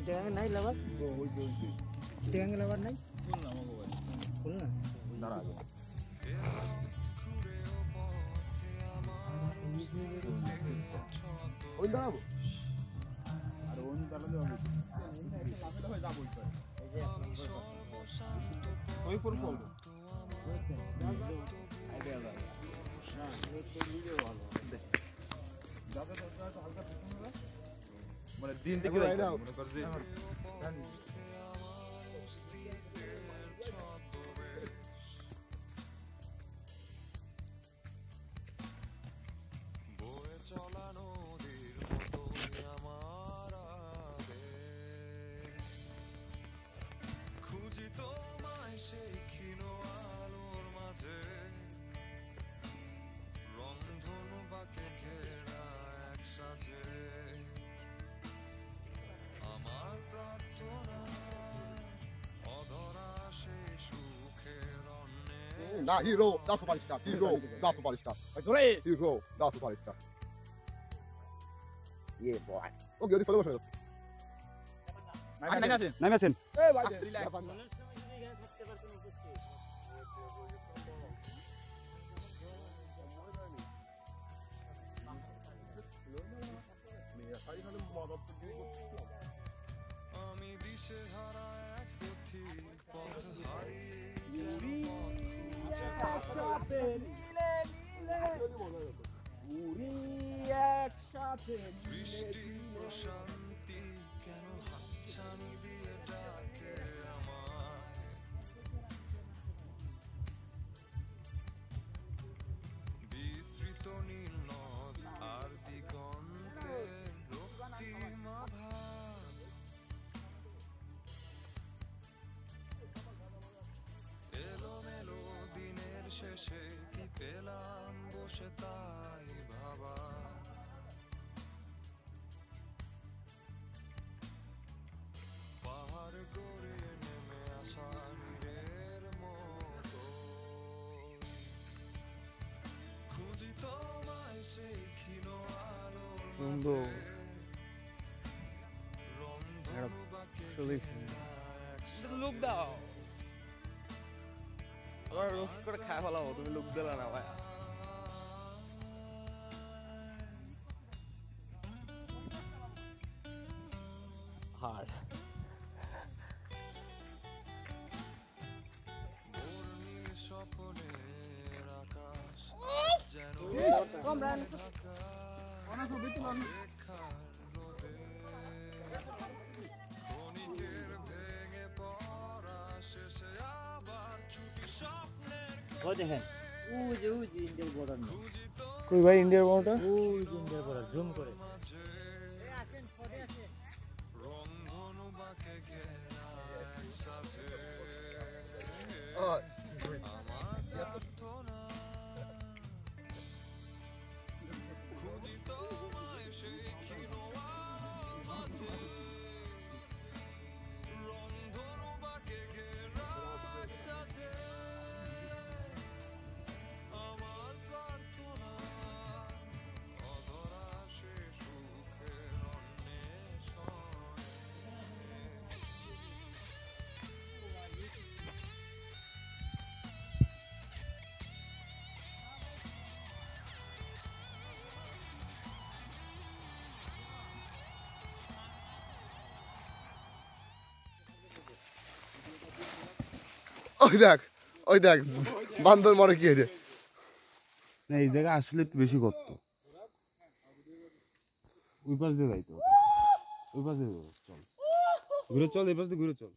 চিটাগাঙ্গে নাই লাভার? হইছে চিটাগাঙ্গে লাভার নাই? খুলনা আমাকে বাড়ি খুলনা? দাঁড়া আগে ওই দাঁড়াবো আর ওই দাঁড়ালে হবে যাবো ওই করে করবো আইডিয়া না ভিডিও ভালো যাবে তো হালকা পিছনে মানে দিন থেকে মনে কর যে Na, hero, dá super star, hero, dá super star. Hero, dá super star. Yeah, boy. Okay, ওদি ফলো বসে গেছে। নামে আছেন এই ভাই আমি দিশে হারা এক পথিক পথ হারিয়ে বৃষ্টি প্রশান্তি কেন হাতছানি দিয়ে ডাকে আমার বিস্তৃত নীল নদ আর দিগন্তের রক্তিমা ভাব এলোমেলো দিনের শেষে কি পেলাম বসে তাই ভাবা পাহাড় গড়ে নেমে আসা নীরের মতো খুঁজি তোমায় সেই ক্ষীণ আলোর মাঝে রংধনু বাঁকে লোক দাও আবার রোস্ট করে খায় ফেলাবো তুমি লোক দিলে না ভাই হার্ড স্বপ্নের আকাশ যেন ঢাকা রেখার রোদে ক্ষণিকের ভেঙে পড়া শেষে আবার ছুটি স্বপ্নের ওই দেখেন ওই যে ইন্ডিয়ার বর্ডার না কই ভাই ইন্ডিয়ার বড়টা ওই যে ইন্ডিয়ার বর্ডার জুম করে রংধনু বাঁকে ঘেরা এক সাথে আমার প্রার্থনা খুঁজি তোমায় সেই ক্ষীণ আলোর মাঝে রংধনু বাঁকে ঘেরা এক সাথে আমার প্রার্থনা অধরা সে সুখের ওই দেখ বান্দর মরে কি হয়েছে না এই জায়গা আসলে একটু বেশি করত ওই পাশ দিয়ে যাইতো ওই পাশ দিয়ে চল ঘুরে চল এই পাশ দিয়ে ঘুরে চল